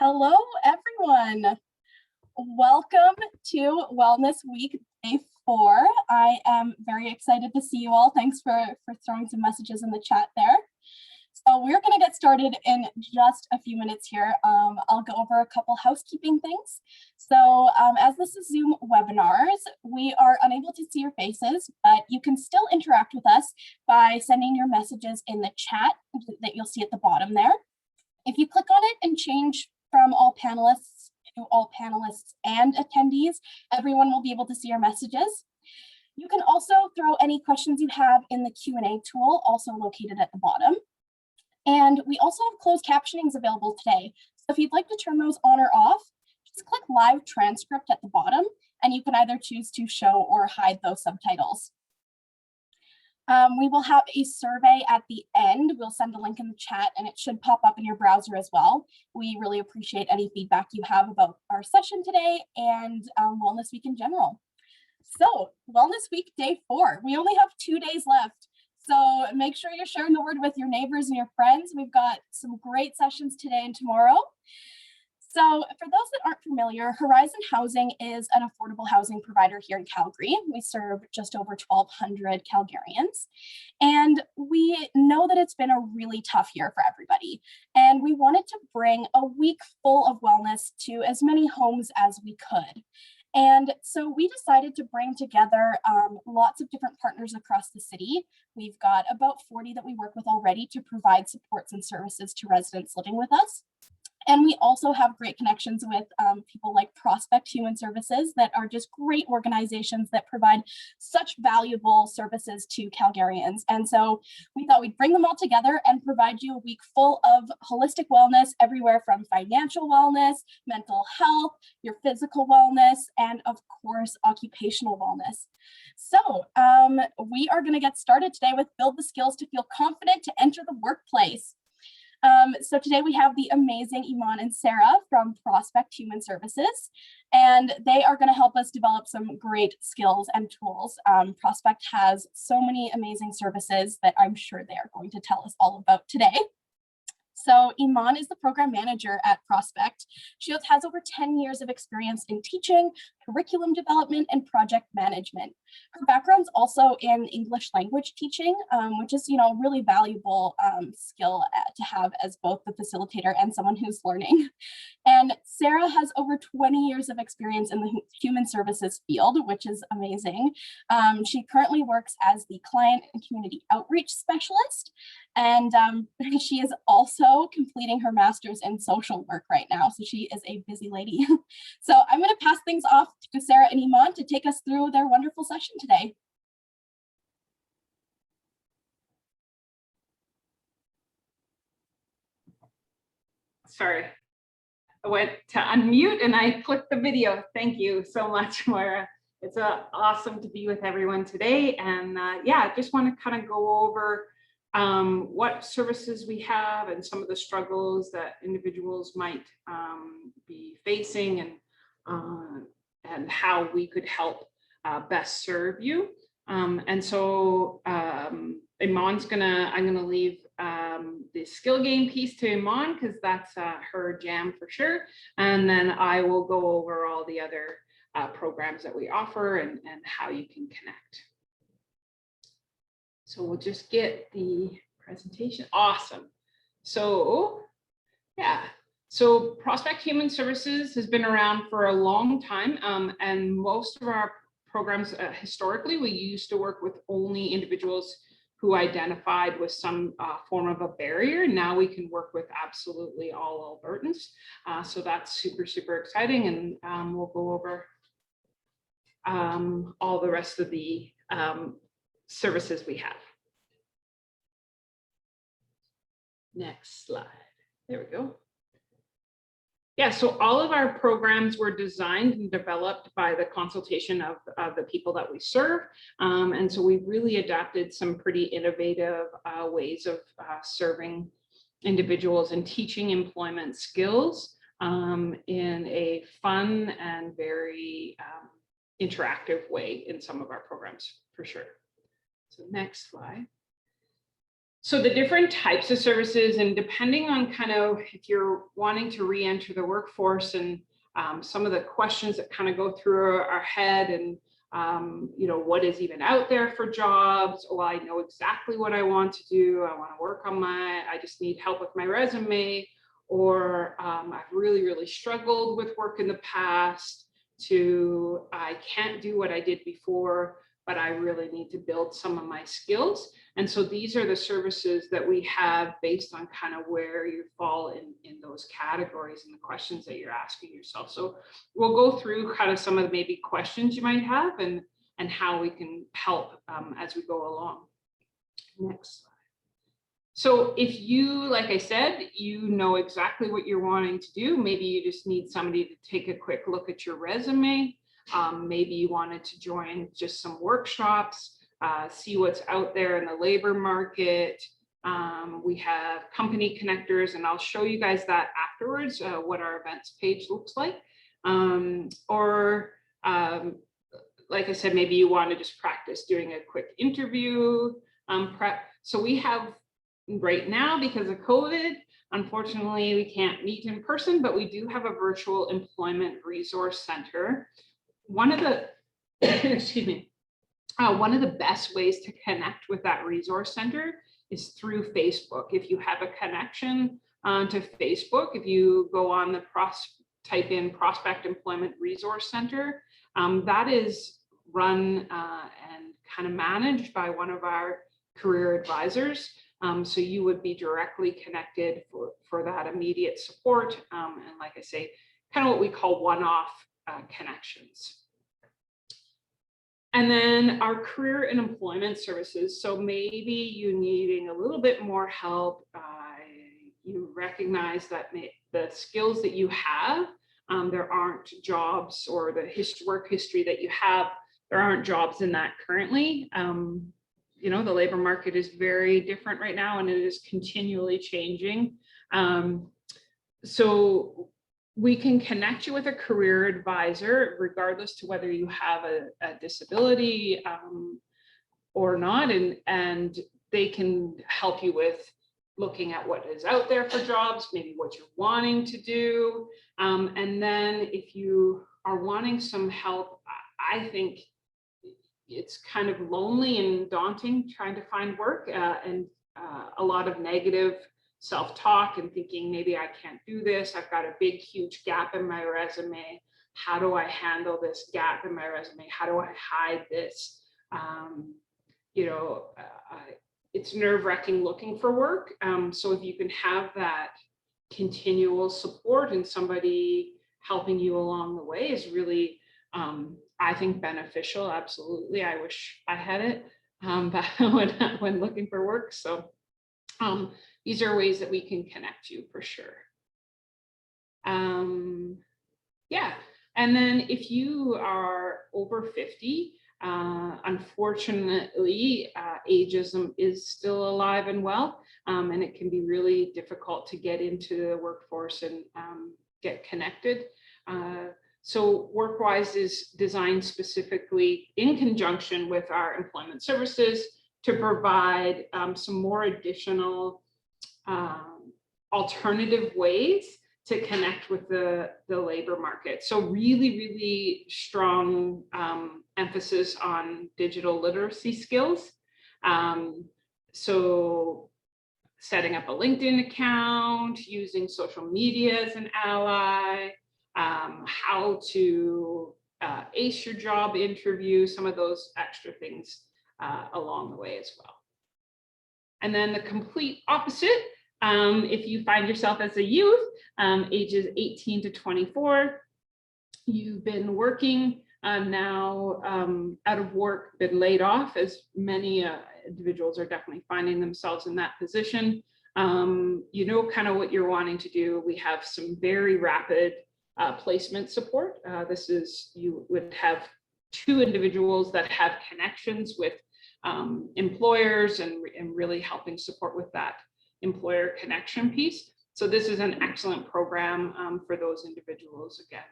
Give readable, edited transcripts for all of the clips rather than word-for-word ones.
Hello, everyone. Welcome to Wellness Week, Day 4. I am very excited to see you all. Thanks for throwing some messages in the chat there. So we're going to get started in just a few minutes here. I'll go over a couple housekeeping things. So as this is Zoom webinars, we are unable to see your faces, but you can still interact with us by sending your messages in the chat that you'll see at the bottom there. If you click on it and change from all panelists to all panelists and attendees, everyone will be able to see your messages. You can also throw any questions you have in the Q&A tool, also located at the bottom. And we also have closed captionings available today. So if you'd like to turn those on or off, just click live transcript at the bottom, and you can either choose to show or hide those subtitles. We will have a survey at the end. We'll send a link in the chat and it should pop up in your browser as well. We really appreciate any feedback you have about our session today and Wellness Week in general. So Wellness Week Day 4, we only have 2 days left. So make sure you're sharing the word with your neighbors and your friends. We've got some great sessions today and tomorrow. So for those that aren't familiar, Horizon Housing is an affordable housing provider here in Calgary. We serve just over 1,200 Calgarians. And we know that it's been a really tough year for everybody. And we wanted to bring a week full of wellness to as many homes as we could. And so we decided to bring together lots of different partners across the city. We've got about 40 that we work with already to provide supports and services to residents living with us. And we also have great connections with people like Prospect Human Services that are just great organizations that provide such valuable services to Calgarians. And so we thought we'd bring them all together and provide you a week full of holistic wellness, everywhere from financial wellness, mental health, your physical wellness, and of course, occupational wellness. So we are going to get started today with Build the Skills to Feel Confident to Enter the Workplace. So today we have the amazing Eman and Sarah from Prospect Human Services, and they are going to help us develop some great skills and tools. Prospect has so many amazing services that I'm sure they are going to tell us all about today. So Eman is the program manager at Prospect. She has over 10 years of experience in teaching, curriculum development, and project management. Her background's also in English language teaching, which is, really valuable skill to have as both the facilitator and someone who's learning. And Sarah has over 20 years of experience in the human services field, which is amazing. She currently works as the client and community outreach specialist. And she is also completing her master's in social work right now. So she is a busy lady. So I'm going to pass things off to Sarah and Eman to take us through their wonderful session today. Sorry, I went to unmute and I clicked the video. Thank you so much, Moira. It's awesome to be with everyone today. And yeah, I just want to kind of go over what services we have and some of the struggles that individuals might be facing and how we could help best serve you. And so I'm gonna leave the SkillGain piece to Eman because that's her jam for sure. And then I will go over all the other programs that we offer and how you can connect. So we'll just get the presentation. Awesome. So yeah, so Prospect Human Services has been around for a long time, and most of our programs historically, we used to work with only individuals who identified with some form of a barrier. Now we can work with absolutely all Albertans. So that's super, super exciting. And we'll go over all the rest of the services we have. Next slide. There we go. Yeah, so all of our programs were designed and developed by the consultation of the people that we serve. And so we've really adapted some pretty innovative ways of serving individuals and teaching employment skills in a fun and very interactive way in some of our programs, for sure. So next slide. So the different types of services, and depending on kind of if you're wanting to re-enter the workforce, and some of the questions that kind of go through our head, and you know, what is even out there for jobs? Oh, I know exactly what I want to do. I want to work on I just need help with my resume, or I've really struggled with work in the past, to I can't do what I did before, but I really need to build some of my skills. And so these are the services that we have based on kind of where you fall in those categories and the questions that you're asking yourself. So we'll go through kind of some of the maybe questions you might have, and how we can help as we go along. Next slide. So if you, like I said, you know exactly what you're wanting to do, maybe you just need somebody to take a quick look at your resume. Maybe you wanted to join just some workshops, see what's out there in the labor market. We have company connectors, and I'll show you guys that afterwards, what our events page looks like. Like I said, maybe you want to just practice doing a quick interview prep. So we have, right now, because of COVID, unfortunately, we can't meet in person, but we do have a virtual employment resource center. One of the, excuse me, one of the best ways to connect with that resource center is through Facebook. If you have a connection to Facebook, if you go on the type in Prospect Employment Resource Center, that is run and kind of managed by one of our career advisors. So you would be directly connected for that immediate support. And like I say, kind of what we call one-off connections. And then our career and employment services. So maybe you needing a little bit more help. You recognize that the skills that you have, there aren't jobs, or the work history that you have, there aren't jobs in that currently. You know, the labor market is very different right now, and it is continually changing. So we can connect you with a career advisor, regardless to whether you have a disability or not, and they can help you with looking at what is out there for jobs, maybe what you're wanting to do. And then if you are wanting some help, I think it's kind of lonely and daunting trying to find work, and a lot of negative self-talk and thinking, maybe I can't do this. I've got a big, huge gap in my resume. How do I handle this gap in my resume? How do I hide this? You know, it's nerve-wracking looking for work. So if you can have that continual support and somebody helping you along the way is really, I think, beneficial. Absolutely. I wish I had it when looking for work. So these are ways that we can connect you for sure. Yeah. And then if you are over 50, unfortunately, ageism is still alive and well, and it can be really difficult to get into the workforce and get connected. So WorkWise is designed specifically in conjunction with our employment services to provide some more additional alternative ways to connect with the labor market. So really strong emphasis on digital literacy skills. So setting up a LinkedIn account, using social media as an ally, how to ace your job interview, some of those extra things along the way as well. And then the complete opposite, if you find yourself as a youth, ages 18 to 24, you've been working, now out of work, been laid off, as many individuals are definitely finding themselves in that position. You know kind of what you're wanting to do. We have some very rapid placement support. This is, you would have 2 individuals that have connections with employers and really helping support with that employer connection piece. So this is an excellent program for those individuals again.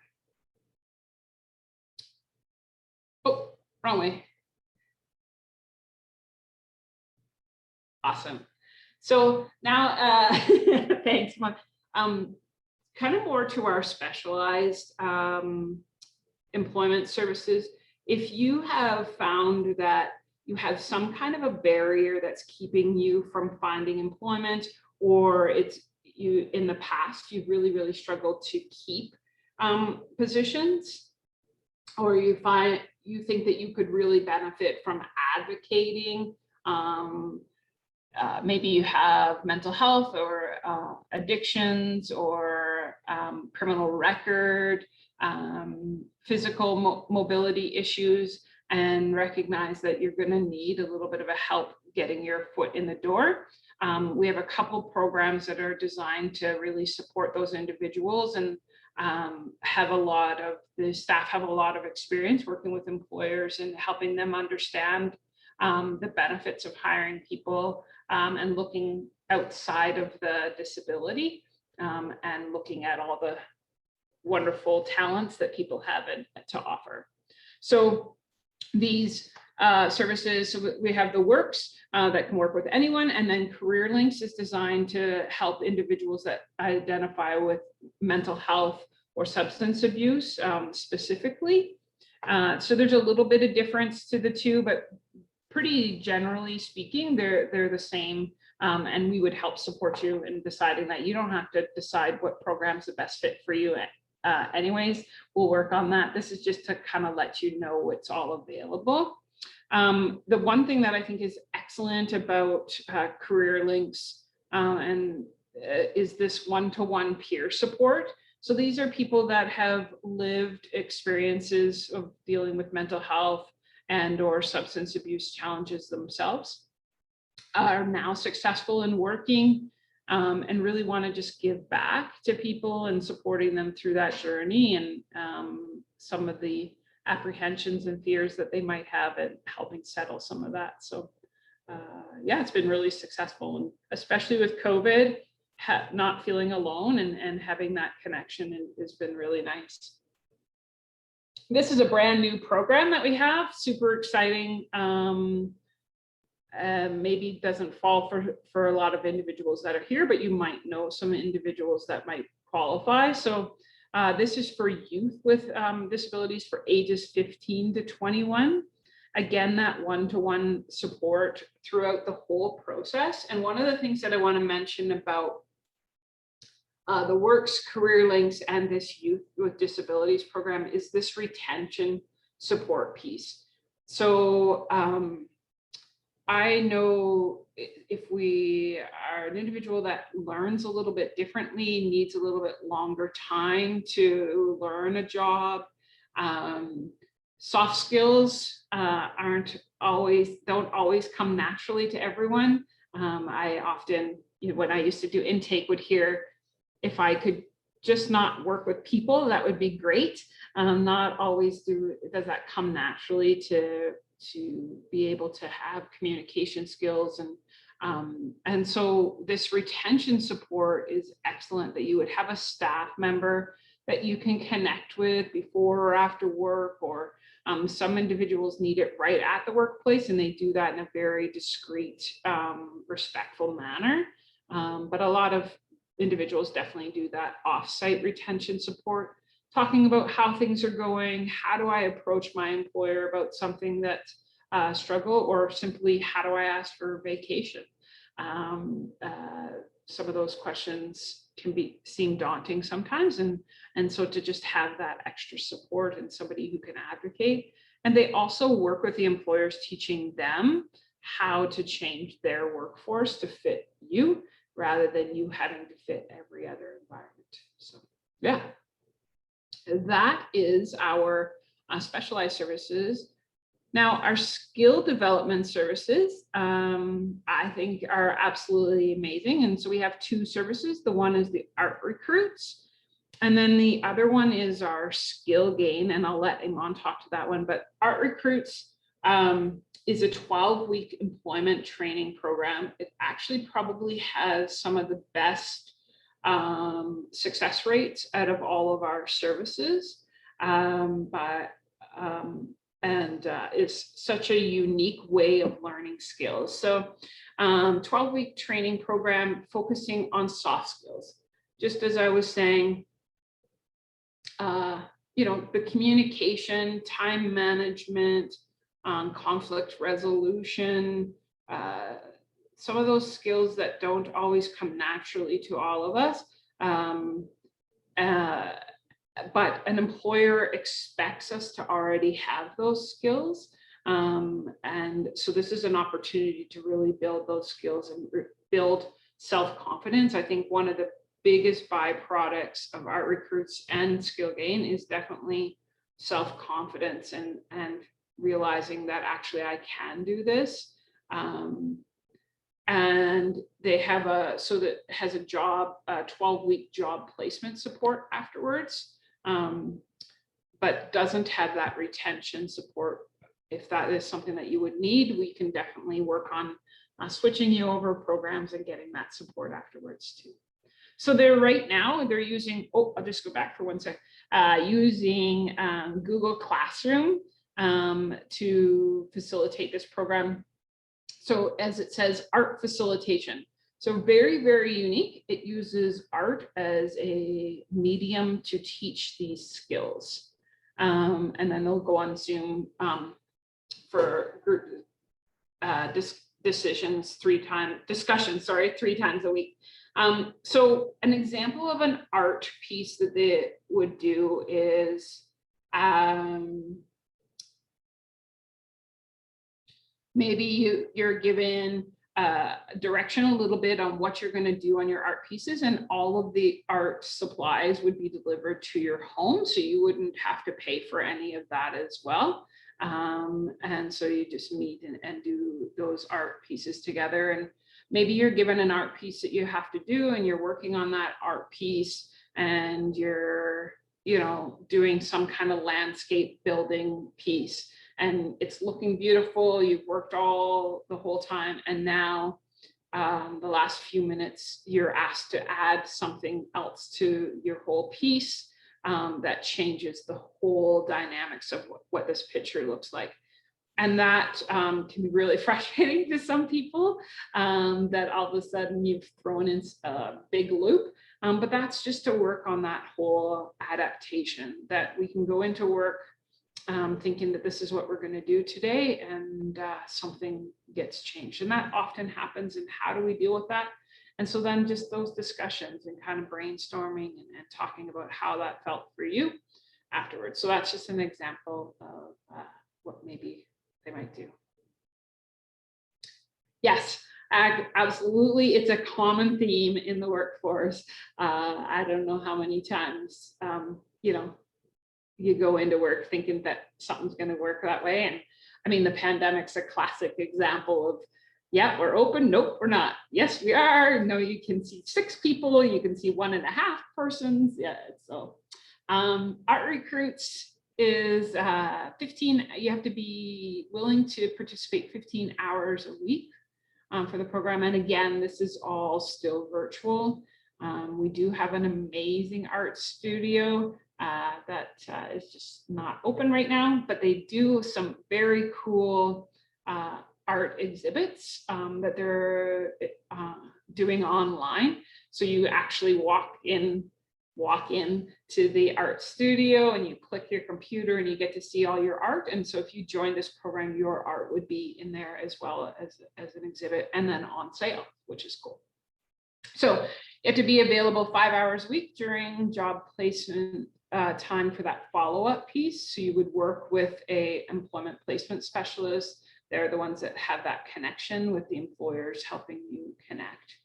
Oh, wrong way. Awesome. So now, thanks, Mon. Kind of more to our specialized employment services. If you have found that you have some kind of a barrier that's keeping you from finding employment, or it's you in the past, you've really struggled to keep positions, or you think that you could really benefit from advocating, maybe you have mental health or addictions or criminal record, physical mobility issues, and recognize that you're going to need a little bit of a help getting your foot in the door. We have a couple programs that are designed to really support those individuals, and the staff have a lot of experience working with employers and helping them understand the benefits of hiring people, and looking outside of the disability, and looking at all the wonderful talents that people have to offer. So these services, so we have the Works that can work with anyone, and then Career Links is designed to help individuals that identify with mental health or substance abuse specifically. So there's a little bit of difference to the two, but pretty generally speaking, they're the same, and we would help support you in deciding that. You don't have to decide what program's the best fit for you. Anyways, we'll work on that. This is just to kind of let you know what's all available. The one thing that I think is excellent about Career Links is this one-to-one peer support. So these are people that have lived experiences of dealing with mental health and or substance abuse challenges themselves, are now successful in working, and really want to just give back to people and supporting them through that journey, and some of the apprehensions and fears that they might have, and helping settle some of that. So yeah, it's been really successful, and especially with COVID, not feeling alone and having that connection has been really nice. This is a brand new program that we have, super exciting. Maybe doesn't fall for a lot of individuals that are here, but you might know some individuals that might qualify. So this is for youth with disabilities for ages 15 to 21. Again, that one-to-one support throughout the whole process. And one of the things that I want to mention about the Works, Career Links, and this Youth with Disabilities program is this retention support piece. So I know if we are an individual that learns a little bit differently, needs a little bit longer time to learn a job, soft skills don't always come naturally to everyone. I often, when I used to do intake, would hear, if I could just not work with people, that would be great. Not always does that come naturally to be able to have communication skills, and so this retention support is excellent, that you would have a staff member that you can connect with before or after work, or some individuals need it right at the workplace, and they do that in a very discreet, respectful manner. But a lot of individuals definitely do that off-site retention support, talking about how things are going, how do I approach my employer about something that struggle, or simply how do I ask for vacation? Some of those questions can seem daunting sometimes, and so to just have that extra support and somebody who can advocate. And they also work with the employers, teaching them how to change their workforce to fit you, rather than you having to fit every other environment. So yeah, that is our specialized services. Now, our skill development services, I think, are absolutely amazing. And so we have two services. The one is the Art Recruits, and then the other one is our SkillGain, and I'll let Eman talk to that one. But Art Recruits is a 12-week employment training program. It actually probably has some of the best success rates out of all of our services. But it's such a unique way of learning skills. So 12-week training program focusing on soft skills. Just as I was saying, the communication, time management, conflict resolution, some of those skills that don't always come naturally to all of us. But an employer expects us to already have those skills. And so this is an opportunity to really build those skills and build self-confidence. I think one of the biggest byproducts of Art Recruits and SkillGain is definitely self-confidence and realizing that actually I can do this. And they have a 12-week job placement support afterwards, but doesn't have that retention support. If that is something that you would need, we can definitely work on switching you over programs and getting that support afterwards too. So right now they're using, I'll just go back for one sec, using Google Classroom to facilitate this program. So as it says, art facilitation. So very, very unique. It uses art as a medium to teach these skills. And then they'll go on Zoom for group discussions 3 times a week. So an example of an art piece that they would do is maybe you're given direction a little bit on what you're going to do on your art pieces, and all of the art supplies would be delivered to your home, so you wouldn't have to pay for any of that as well. And so you just meet and do those art pieces together. And maybe you're given an art piece that you have to do, and you're working on that art piece, and you're doing some kind of landscape building piece, and it's looking beautiful. You've worked the whole time, and now the last few minutes you're asked to add something else to your whole piece that changes the whole dynamics of what this picture looks like. And that can be really frustrating to some people, that all of a sudden you've thrown in a big loop. But that's just to work on that whole adaptation, that we can go into work thinking that this is what we're going to do today, and something gets changed. And that often happens. And how do we deal with that? And so then just those discussions and kind of brainstorming and talking about how that felt for you afterwards. So that's just an example of what maybe they might do. Yes, absolutely. It's a common theme in the workforce. I don't know how many times, you go into work thinking that something's going to work that way. And I mean, the pandemic's a classic example of, yeah, we're open. Nope, we're not. Yes, we are. No, you can see 6 people. You can see 1.5 persons. Yeah. So Art Recruits is 15. You have to be willing to participate 15 hours a week for the program. And again, this is all still virtual. We do have an amazing art studio that is just not open right now, but they do some very cool art exhibits that they're doing online. So you actually walk in to the art studio and you click your computer and you get to see all your art. And so if you join this program, your art would be in there as well as an exhibit, and then on sale, which is cool. So you have to be available 5 hours a week during job placement time for that follow-up piece. So you would work with a employment placement specialist. They're the ones that have that connection with the employers, helping you connect.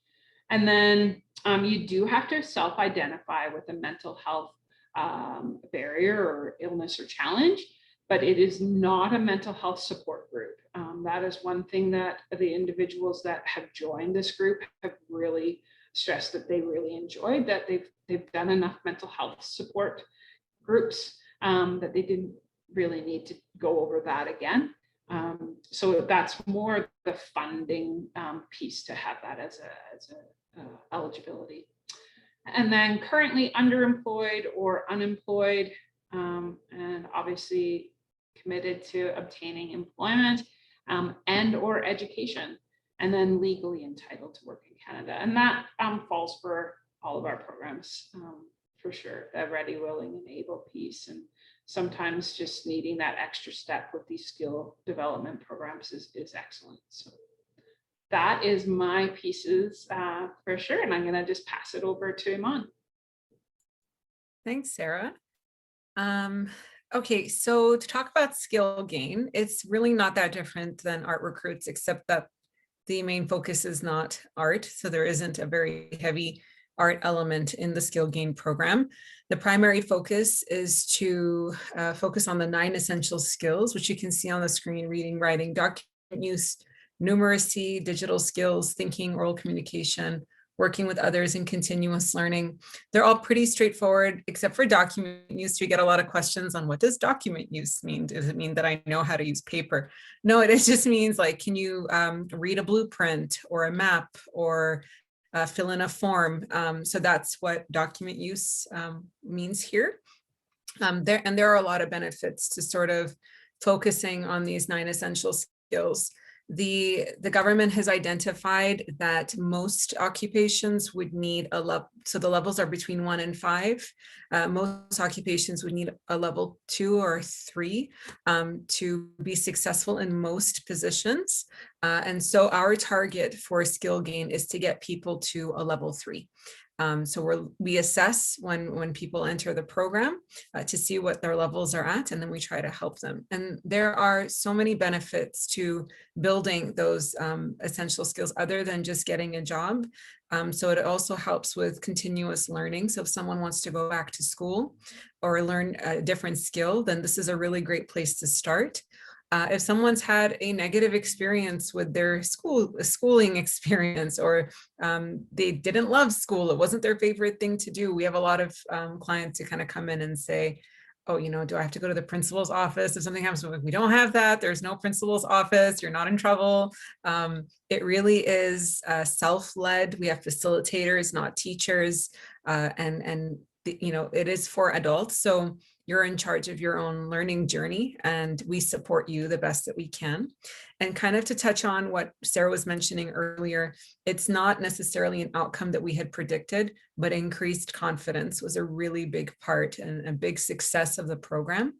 And then you do have to self-identify with a mental health barrier or illness or challenge, but it is not a mental health support group. That is one thing that the individuals that have joined this group have really stressed that they really enjoyed, that they've done enough mental health support groups that they didn't really need to go over that again. So that's more the funding piece to have that as a eligibility. And then currently underemployed or unemployed, and obviously committed to obtaining employment and or education, and then legally entitled to work in Canada. And that falls for all of our programs, for sure, the ready, willing, and able piece. And sometimes just needing that extra step with these skill development programs is excellent. So that is my pieces for sure. And I'm going to just pass it over to Eman. Thanks, Sarah. Okay, so to talk about SkillGain, it's really not that different than Art Recruits, except that the main focus is not art. So there isn't a very heavy art element in the SkillGain program. The primary focus is to focus on the 9 essential skills, which you can see on the screen: reading, writing, document use, numeracy, digital skills, thinking, oral communication, working with others, and continuous learning. They're all pretty straightforward, except for document use. We get a lot of questions on, what does document use mean? Does it mean that I know how to use paper? No, it just means, like, can you read a blueprint or a map, or fill in a form? So that's what document use means here. There are a lot of benefits to sort of focusing on these 9 essential skills. The government has identified that most occupations would need a level, so the levels are between 1 and 5. Most occupations would need a level 2 or 3 to be successful in most positions. And so our target for SkillGain is to get people to a level 3. So we assess when people enter the program to see what their levels are at, and then we try to help them. And there are so many benefits to building those essential skills other than just getting a job. So it also helps with continuous learning. So if someone wants to go back to school or learn a different skill, then this is a really great place to start. If someone's had a negative experience with their schooling experience, or they didn't love school, it wasn't their favorite thing to do, we have a lot of clients who kind of come in and say, oh, do I have to go to the principal's office if something happens? We don't have that. There's no principal's office. You're not in trouble. It really is self-led. We have facilitators, not teachers, and it is for adults. So you're in charge of your own learning journey, and we support you the best that we can. And kind of to touch on what Sarah was mentioning earlier, it's not necessarily an outcome that we had predicted, but increased confidence was a really big part and a big success of the program.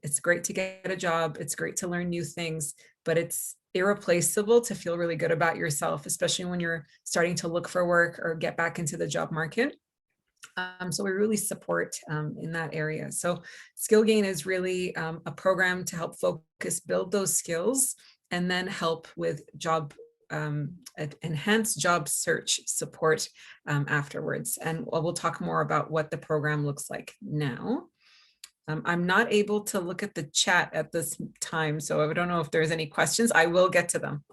It's great to get a job. It's great to learn new things, but it's irreplaceable to feel really good about yourself, especially when you're starting to look for work or get back into the job market. So we really support in that area. So SkillGain is really a program to help focus, build those skills, and then help with enhanced job search support afterwards. And we'll talk more about what the program looks like now. I'm not able to look at the chat at this time, so I don't know if there's any questions. I will get to them.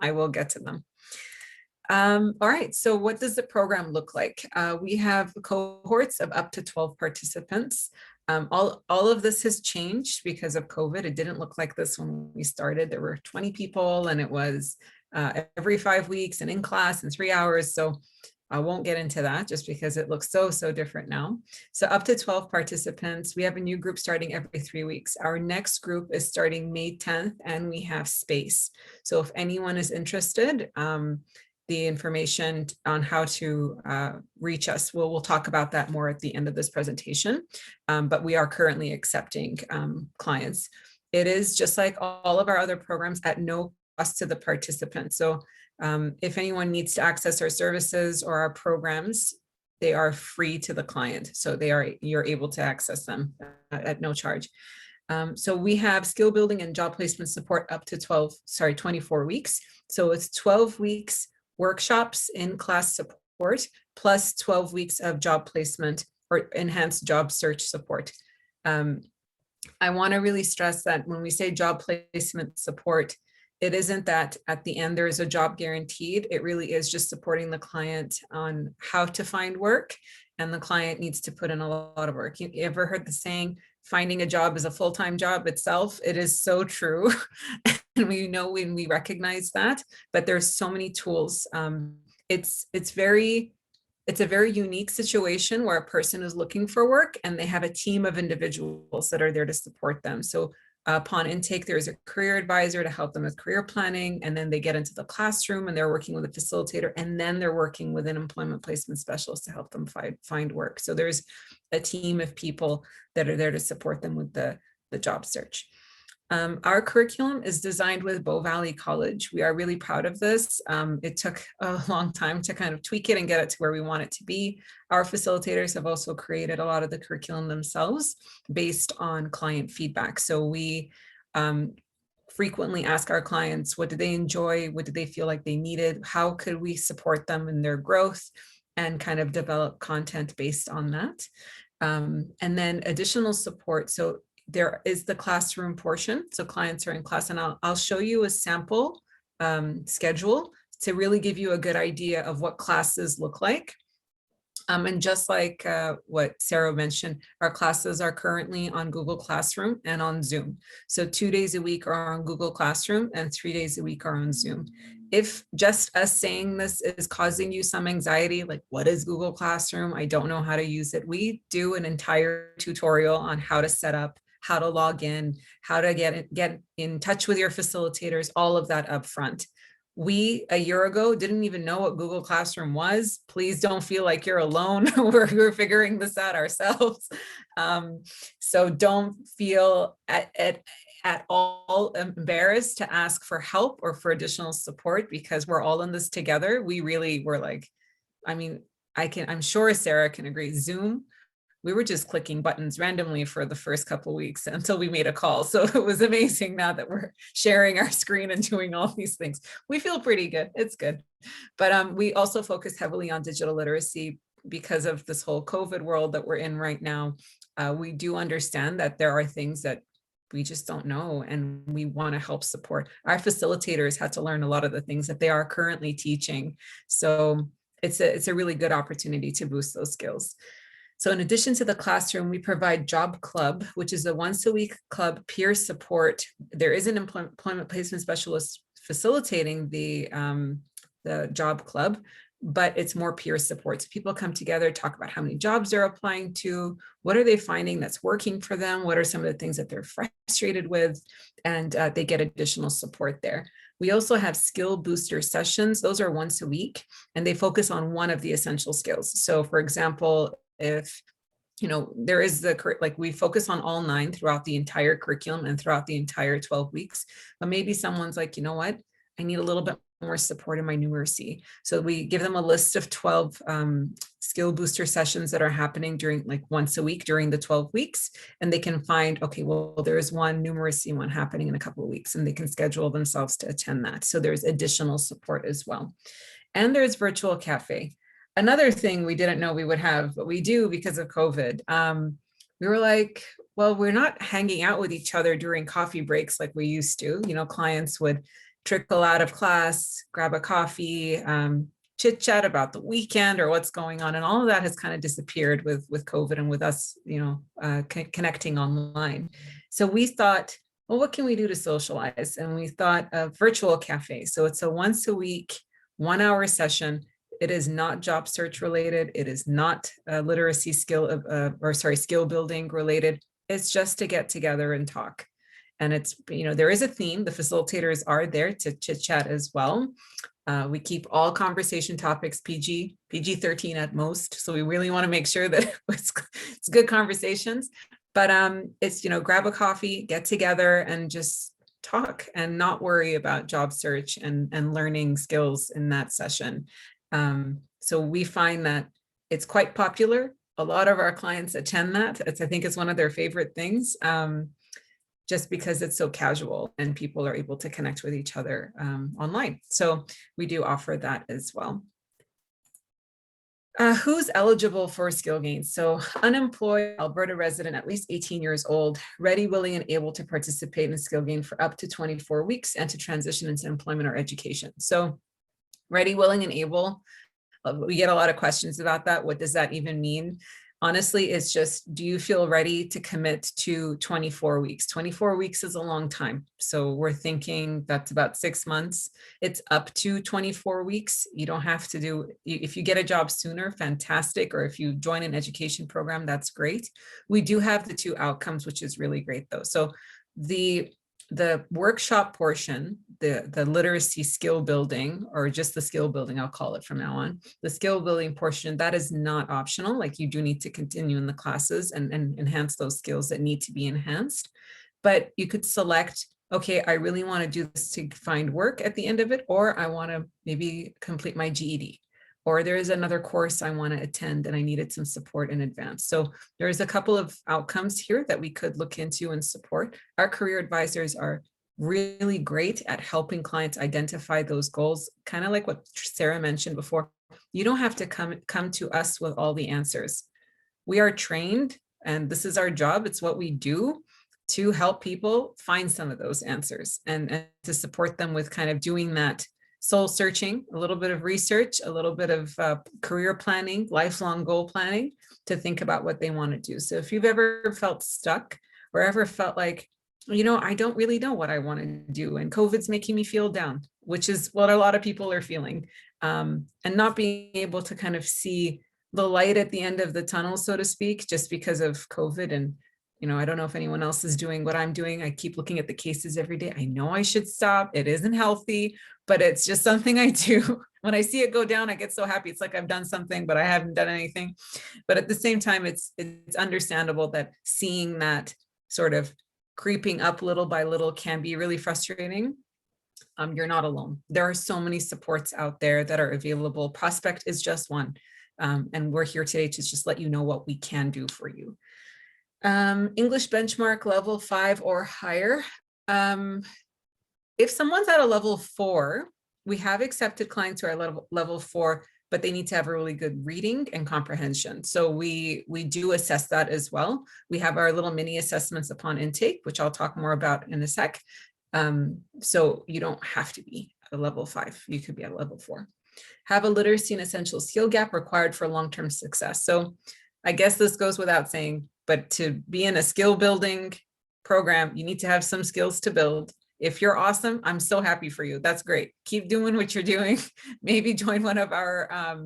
All right, so what does the program look like? We have cohorts of up to 12 participants. All of this has changed because of COVID. It didn't look like this when we started. There were 20 people, and it was every 5 weeks and in class in 3 hours. So I won't get into that just because it looks so different now. So up to 12 participants. We have a new group starting every 3 weeks. Our next group is starting May 10th, and we have space. So if anyone is interested, the information on how to reach us, we'll talk about that more at the end of this presentation, but we are currently accepting clients. It is just like all of our other programs at no cost to the participants. So if anyone needs to access our services or our programs, they are free to the client. So you're able to access them at no charge. So we have skill building and job placement support up to 24 weeks. So it's 12 weeks workshops, in-class support, plus 12 weeks of job placement or enhanced job search support. I want to really stress that when we say job placement support, it isn't that at the end there is a job guaranteed. It really is just supporting the client on how to find work, and the client needs to put in a lot of work. You ever heard the saying, finding a job is a full-time job itself? It is so true. And we know when we recognize that, but there's so many tools. It's a very unique situation where a person is looking for work and they have a team of individuals that are there to support them. So Upon intake, there's a career advisor to help them with career planning, and then they get into the classroom and they're working with a facilitator, and then they're working with an employment placement specialist to help them find work. So there's a team of people that are there to support them with the job search. Our curriculum is designed with Bow Valley College. We are really proud of this. It took a long time to kind of tweak it and get it to where we want it to be. Our facilitators have also created a lot of the curriculum themselves based on client feedback. So we frequently ask our clients, what did they enjoy? What did they feel like they needed? How could we support them in their growth, and kind of develop content based on that? And then additional support. So there is the classroom portion. So clients are in class, and I'll show you a sample schedule to really give you a good idea of what classes look like. And just like what Sarah mentioned, our classes are currently on Google Classroom and on Zoom. So 2 days a week are on Google Classroom and 3 days a week are on Zoom. If just us saying this is causing you some anxiety, like what is Google Classroom? I don't know how to use it. We do an entire tutorial on how to set up, how to log in, how to get in touch with your facilitators, all of that up front. We, a year ago, didn't even know what Google Classroom was. Please don't feel like you're alone. We're figuring this out ourselves. So don't feel at all embarrassed to ask for help or for additional support, because we're all in this together. We really were like, I mean, I'm sure Sarah can agree, Zoom, we were just clicking buttons randomly for the first couple of weeks until we made a call. So it was amazing now that we're sharing our screen and doing all these things. We feel pretty good. It's good. But we also focus heavily on digital literacy because of this whole COVID world that we're in right now. We do understand that there are things that we just don't know, and we want to help support. Our facilitators had to learn a lot of the things that they are currently teaching. So it's a really good opportunity to boost those skills. So in addition to the classroom, we provide Job Club, which is a once-a-week club peer support. There is an employment placement specialist facilitating the Job Club, but it's more peer support. So people come together, talk about how many jobs they're applying to, what are they finding that's working for them, what are some of the things that they're frustrated with, and they get additional support there. We also have skill booster sessions. Those are once a week, and they focus on one of the essential skills. So for example, if there is we focus on all 9 throughout the entire curriculum and throughout the entire 12 weeks, but maybe someone's like, you know what, I need a little bit more support in my numeracy. So we give them a list of 12 skill booster sessions that are happening during once a week during the 12 weeks. And they can find, okay, well, there's one numeracy one happening in a couple of weeks, and they can schedule themselves to attend that. So there's additional support as well. And there's virtual cafe. Another thing we didn't know we would have, but we do because of COVID. We were like, well, we're not hanging out with each other during coffee breaks like we used to. Clients would trickle out of class, grab a coffee, chit chat about the weekend or what's going on. And all of that has kind of disappeared with COVID and with us, connecting online. So we thought, well, what can we do to socialize? And we thought a virtual cafe. So it's a once a week, 1 hour session. It is not job search related. It is not literacy skill building related. It's just to get together and talk. And it's, there is a theme. The facilitators are there to chit chat as well. We keep all conversation topics PG-13 at most. So we really want to make sure that it's good conversations. But it's, grab a coffee, get together and just talk and not worry about job search and learning skills in that session. So we find that it's quite popular. A lot of our clients attend that. I think it's one of their favorite things, just because it's so casual and people are able to connect with each other online. So we do offer that as well. Who's eligible for SkillGain? So unemployed Alberta resident, at least 18 years old, ready, willing, and able to participate in SkillGain for up to 24 weeks and to transition into employment or education. So ready, willing, and able. We get a lot of questions about that. What does that even mean? Honestly, it's just, do you feel ready to commit to 24 weeks? 24 weeks is a long time. So we're thinking that's about 6 months. It's up to 24 weeks. You don't have to do, if you get a job sooner, fantastic. Or if you join an education program, that's great. We do have the 2 outcomes, which is really great though. So The workshop portion, the literacy skill building, or just the skill building, I'll call it from now on, the skill building portion, that is not optional. Like, you do need to continue in the classes and enhance those skills that need to be enhanced. But you could select, okay, I really want to do this to find work at the end of it, or I want to maybe complete my GED, or there is another course I want to attend and I needed some support in advance. So there's a couple of outcomes here that we could look into and support. Our career advisors are really great at helping clients identify those goals, kind of like what Sarah mentioned before. You don't have to come to us with all the answers. We are trained, and this is our job. It's what we do, to help people find some of those answers and to support them with kind of doing that soul searching, a little bit of research, a little bit of career planning, lifelong goal planning, to think about what they want to do. So if you've ever felt stuck or ever felt like, you know, I don't really know what I want to do, and COVID's making me feel down, which is what a lot of people are feeling, and not being able to kind of see the light at the end of the tunnel, so to speak, just because of COVID. And you know, I don't know if anyone else is doing what I'm doing. I keep looking at the cases every day. I know I should stop. It isn't healthy, but it's just something I do. When I see it go down, I get so happy. It's like I've done something, but I haven't done anything. But at the same time, it's understandable that seeing that sort of creeping up little by little can be really frustrating. You're not alone. There are so many supports out there that are available. Prospect is just one. And we're here today to just let you know what we can do for you. English benchmark level 5 or higher. If someone's at a level 4, we have accepted clients who are level 4, but they need to have a really good reading and comprehension. So we do assess that as well. We have our little mini assessments upon intake, which I'll talk more about in a sec. So you don't have to be at a level 5. You could be at a level 4. Have a literacy and essential skill gap required for long-term success. So I guess this goes without saying, but to be in a skill building program, you need to have some skills to build. If you're awesome, I'm so happy for you. That's great. Keep doing what you're doing. Maybe join one of our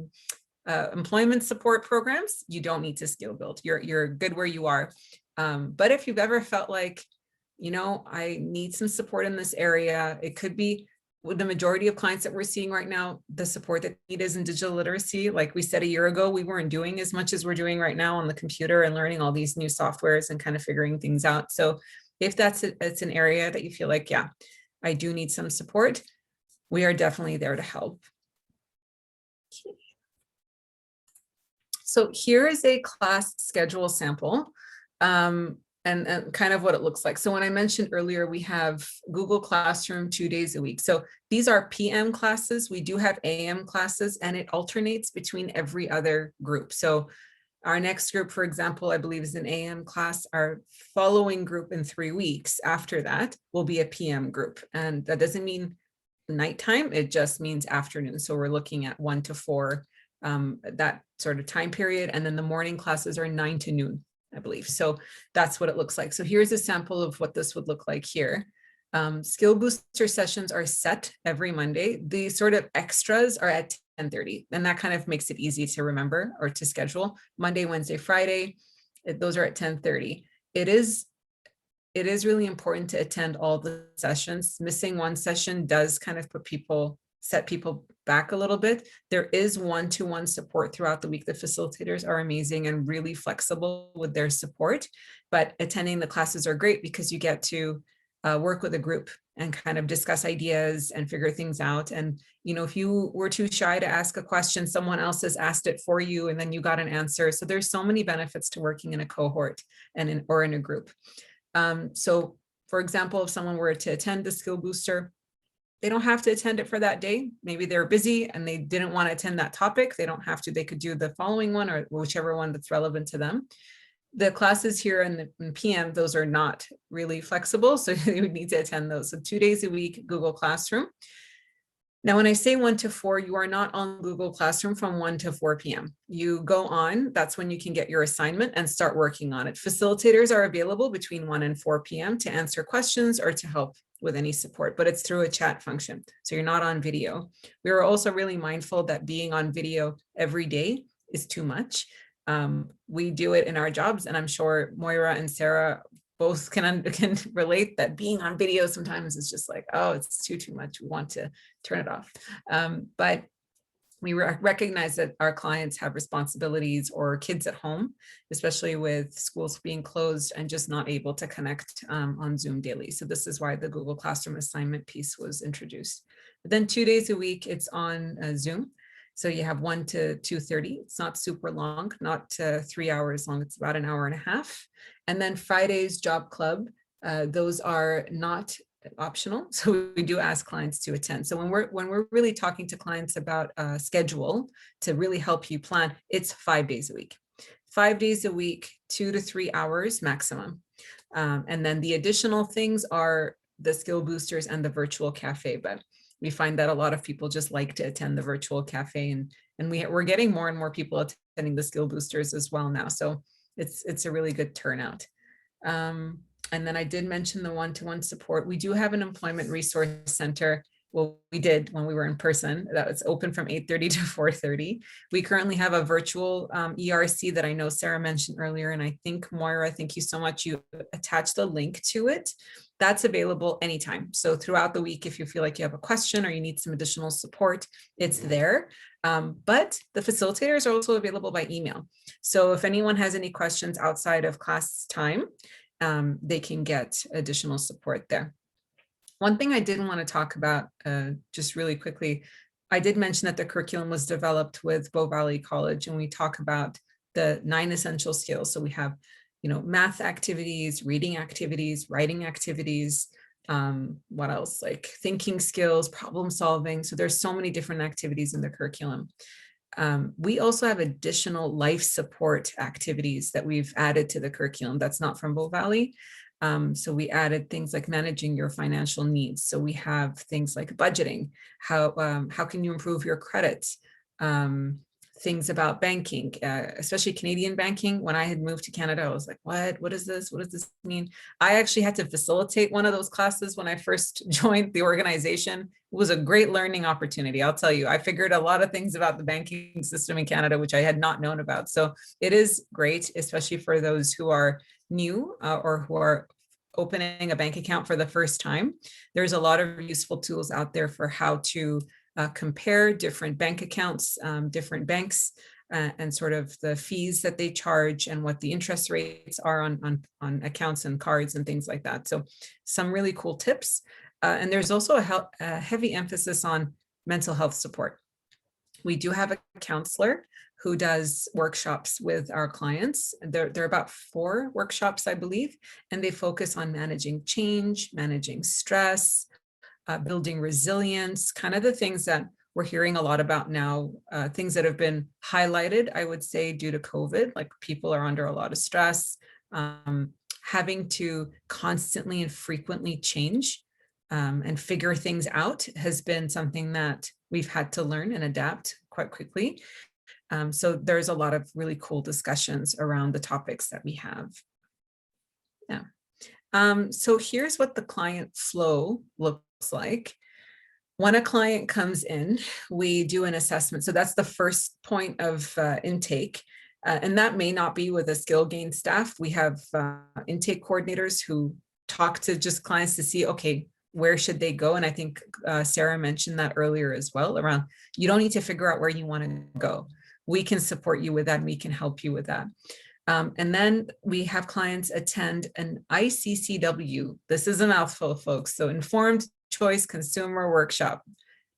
employment support programs. You don't need to skill build. You're good where you are. But if you've ever felt like, you know, I need some support in this area, it could be with the majority of clients that we're seeing right now, the support that they need is in digital literacy. Like we said a year ago, we weren't doing as much as we're doing right now on the computer and learning all these new softwares and kind of figuring things out. So if it's an area that you feel like, yeah, I do need some support, we are definitely there to help. Okay. So here is a class schedule sample. And kind of what it looks like. So when I mentioned earlier, we have Google Classroom 2 days a week. So these are PM classes. We do have AM classes, and it alternates between every other group. So our next group, for example, I believe is an AM class. Our following group in 3 weeks after that will be a PM group. And that doesn't mean nighttime, it just means afternoon. So we're looking at 1 to 4, that sort of time period. And then the morning classes are 9 to noon, I believe. So that's what it looks like. So here's a sample of what this would look like here. Skill booster sessions are set every Monday. The sort of extras are at 10:30, and that kind of makes it easy to remember or to schedule. Monday, Wednesday, Friday, those are at 10:30. It is really important to attend all the sessions. Missing one session does kind of set people back a little bit. There is one-to-one support throughout the week. The facilitators are amazing and really flexible with their support, but attending the classes are great because you get to work with a group and kind of discuss ideas and figure things out. And, you know, if you were too shy to ask a question, someone else has asked it for you and then you got an answer. So there's so many benefits to working in a cohort and or in a group. So for example, if someone were to attend the Skill Booster, they don't have to attend it for that day. Maybe they're busy and they didn't want to attend that topic. They don't have to, they could do the following one or whichever one that's relevant to them. The classes here in PM, those are not really flexible. So you would need to attend those. So 2 days a week, Google Classroom. Now, when I say 1 to 4, you are not on Google Classroom from 1 to 4 p.m. You go on, that's when you can get your assignment and start working on it. Facilitators are available between 1 and 4 p.m. to answer questions or to help with any support, but it's through a chat function. So you're not on video. We are also really mindful that being on video every day is too much. We do it in our jobs, and I'm sure Moira and Sarah both can relate that being on video sometimes is just like, oh, it's too much. We want to turn it off. But we recognize that our clients have responsibilities or kids at home, especially with schools being closed and just not able to connect on Zoom daily. So this is why the Google Classroom assignment piece was introduced. But then 2 days a week, it's on Zoom. So you have 1 to 2:30. It's not super long, not 3 hours long. It's about an hour and a half. And then Friday's Job Club, those are not optional. So we do ask clients to attend. So when we're really talking to clients about a schedule to really help you plan, it's 5 days a week. 5 days a week, 2 to 3 hours maximum. And then the additional things are the skill boosters and the virtual cafe. But we find that a lot of people just like to attend the virtual cafe, and we're getting more and more people attending the skill boosters as well now. So it's a really good turnout. And then I did mention the one-to-one support. We do have an employment resource center. Well, we did when we were in person. That was open from 8:30 to 4:30. We currently have a virtual ERC that I know Sarah mentioned earlier. And I think, Moira, thank you so much. You attached the link to it. That's available anytime. So throughout the week, if you feel like you have a question or you need some additional support, it's there. But the facilitators are also available by email. So if anyone has any questions outside of class time, they can get additional support there. One thing I didn't want to talk about just really quickly, I did mention that the curriculum was developed with Bow Valley College, and we talk about the 9 essential skills. So we have, math activities, reading activities, writing activities, what else, like thinking skills, problem solving. So there's so many different activities in the curriculum. We also have additional life support activities that we've added to the curriculum that's not from Bow Valley. So we added things like managing your financial needs. So we have things like budgeting, how can you improve your credit, things about banking, especially Canadian banking. When I had moved to Canada, I was like, what is this? What does this mean? I actually had to facilitate one of those classes when I first joined the organization. It was a great learning opportunity. I'll tell you, I figured a lot of things about the banking system in Canada, which I had not known about. So it is great, especially for those who are new or who are opening a bank account for the first time. There's a lot of useful tools out there for how to compare different bank accounts, different banks, and sort of the fees that they charge and what the interest rates are on accounts and cards and things like that. So some really cool tips. And there's also a heavy emphasis on mental health support. We do have a counselor who does workshops with our clients. There are about 4 workshops, I believe, and they focus on managing change, managing stress, building resilience, kind of the things that we're hearing a lot about now, things that have been highlighted, I would say, due to COVID, like people are under a lot of stress, having to constantly and frequently change and figure things out has been something that we've had to learn and adapt quite quickly. So there's a lot of really cool discussions around the topics that we have. Yeah. So here's what the client flow looks like. When a client comes in, we do an assessment. So that's the first point of intake. And that may not be with a SkillGain staff. We have intake coordinators who talk to just clients to see, okay, where should they go? And I think Sarah mentioned that earlier as well, around you don't need to figure out where you want to go. We can support you with that and we can help you with that. And then we have clients attend an ICCW. This is a mouthful, folks. So Informed Choice Consumer Workshop.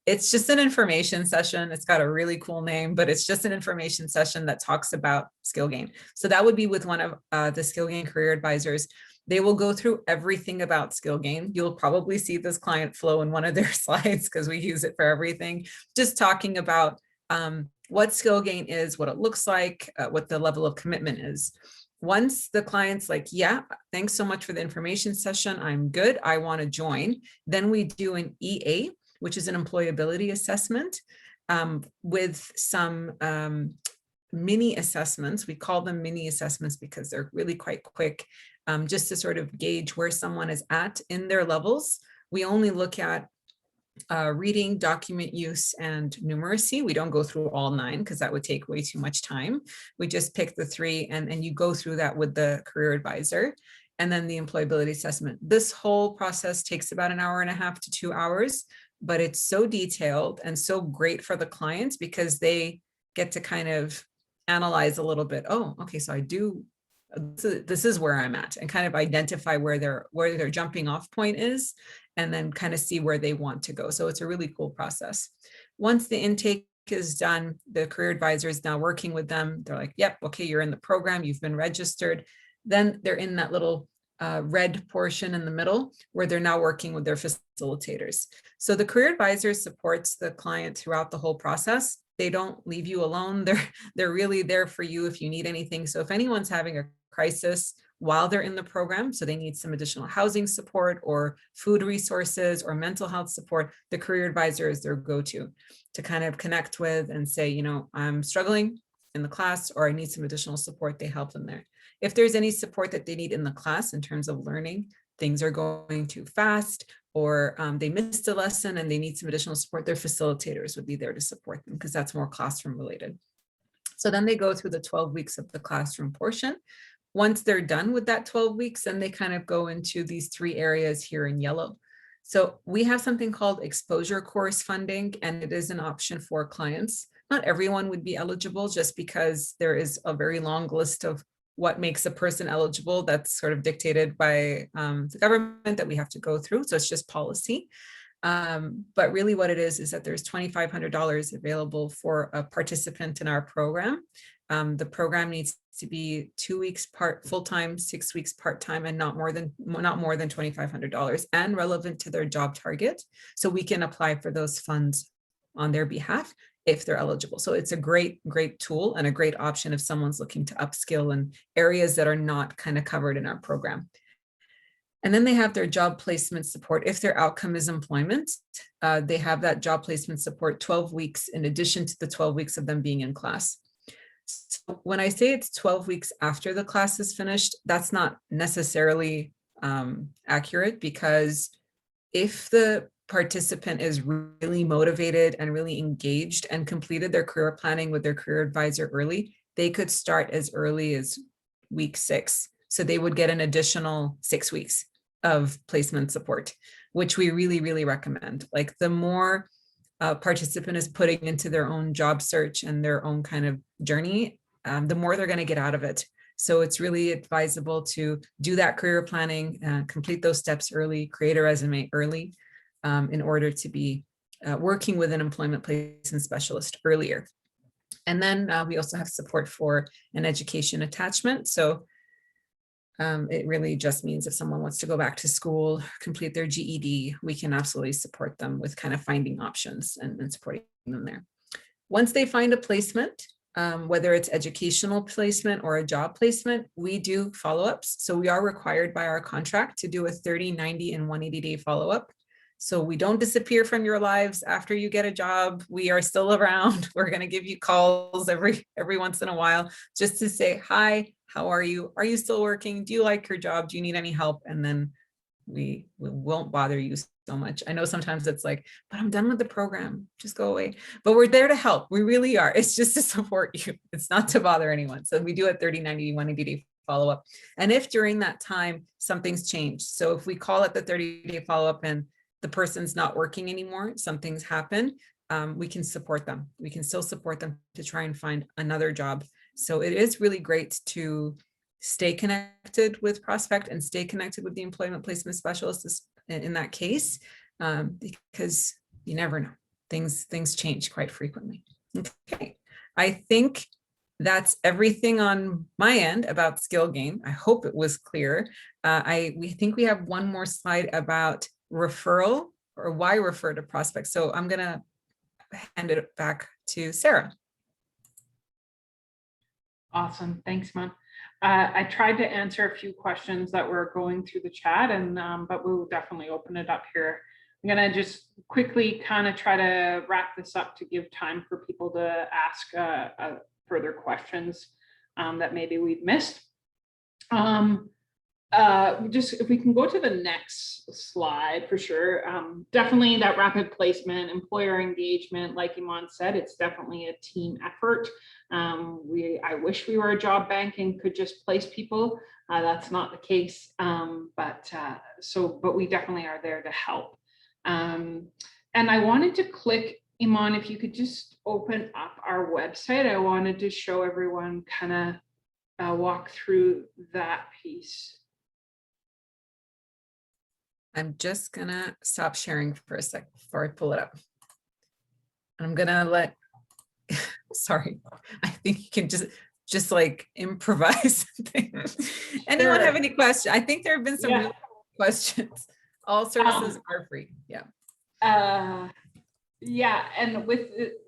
It's just an information session. It's got a really cool name, but it's just an information session that talks about SkillGain. So that would be with one of the SkillGain career advisors. They will go through everything about SkillGain. You'll probably see this client flow in one of their slides because we use it for everything. Just talking about what SkillGain is, what it looks like, what the level of commitment is. Once the client's like, yeah, thanks so much for the information session, I'm good, I want to join, then we do an EA, which is an employability assessment with some mini assessments. We call them mini assessments because they're really quite quick, just to sort of gauge where someone is at in their levels. We only look at reading, document use, and numeracy. We don't go through all 9 because that would take way too much time. We just pick the 3 and you go through that with the career advisor. and then the employability assessment. This whole process takes about an hour and a half to 2 hours, but it's so detailed and so great for the clients because they get to kind of analyze a little bit. Oh, okay, so this is where I'm at, and kind of identify where their jumping off point is, and then kind of see where they want to go. So it's a really cool process. Once the intake is done, the career advisor is now working with them. They're like, yep, okay, you're in the program, you've been registered. Then they're in that little red portion in the middle where they're now working with their facilitators. So the career advisor supports the client throughout the whole process. They don't leave you alone. They're really there for you if you need anything. So if anyone's having a crisis while they're in the program, so they need some additional housing support or food resources or mental health support, the career advisor is their go-to to kind of connect with and say, you know, I'm struggling in the class or I need some additional support. They help them there. If there's any support that they need in the class in terms of learning, things are going too fast, or they missed a lesson and they need some additional support, their facilitators would be there to support them because that's more classroom related. So then they go through the 12 weeks of the classroom portion. Once they're done with that 12 weeks, then they kind of go into these 3 areas here in yellow. So we have something called exposure course funding, and it is an option for clients. Not everyone would be eligible just because there is a very long list of what makes a person eligible that's sort of dictated by the government that we have to go through. So it's just policy. But really what it is that there's $2,500 available for a participant in our program. The program needs to be 2 weeks full-time, 6 weeks part-time, and not more than $2,500 and relevant to their job target. So we can apply for those funds on their behalf if they're eligible. So it's a great tool and a great option if someone's looking to upskill in areas that are not kind of covered in our program. And then they have their job placement support. If their outcome is employment, they have that job placement support 12 weeks in addition to the 12 weeks of them being in class. So when I say it's 12 weeks after the class is finished, that's not necessarily accurate, because if the participant is really motivated and really engaged and completed their career planning with their career advisor early, they could start as early as week 6. So they would get an additional 6 weeks of placement support, which we really recommend. Like the more a participant is putting into their own job search and their own kind of journey, the more they're going to get out of it. So it's really advisable to do that career planning, complete those steps early, create a resume early, in order to be working with an employment placement specialist earlier. And then we also have support for an education attachment. So it really just means if someone wants to go back to school, complete their GED, we can absolutely support them with kind of finding options and supporting them there. Once they find a placement, whether it's educational placement or a job placement, we do follow-ups. So we are required by our contract to do a 30, 90, and 180-day follow-up. So we don't disappear from your lives after you get a job. We are still around. We're going to give you calls every once in a while just to say, hi, how are you? Are you still working? Do you like your job? Do you need any help? And then we won't bother you so much. I know sometimes it's like, but I'm done with the program, just go away. But we're there to help. We really are. It's just to support you. It's not to bother anyone. So we do a 30, 90, 180-day follow-up. And if during that time something's changed, so if we call it the 30-day follow-up and the person's not working anymore, something's happened, we can support them. We can still support them to try and find another job. So it is really great to stay connected with Prospect and stay connected with the employment placement specialist in that case, because you never know. Things change quite frequently. Okay, I think that's everything on my end about SkillGain. I hope it was clear. We think we have one more slide about referral, or why refer to Prospect. So I'm gonna hand it back to Sarah. Awesome, thanks, Mon. I tried to answer a few questions that were going through the chat, and but we'll definitely open it up here. I'm gonna just quickly kind of try to wrap this up to give time for people to ask further questions that maybe we've missed. just if we can go to the next slide for sure. Definitely that rapid placement, employer engagement, like Eman said, it's definitely a team effort. I wish we were a job bank and could just place people. That's not the case, but we definitely are there to help. And I wanted to click, Eman, if you could just open up our website. I wanted to show everyone, kind of walk through that piece. I'm just gonna stop sharing for a sec before I pull it up. I'm gonna let, sorry, I think you can just like improvise something. Anyone have any questions? I think there have been some really questions. All services are free. Yeah. Yeah, and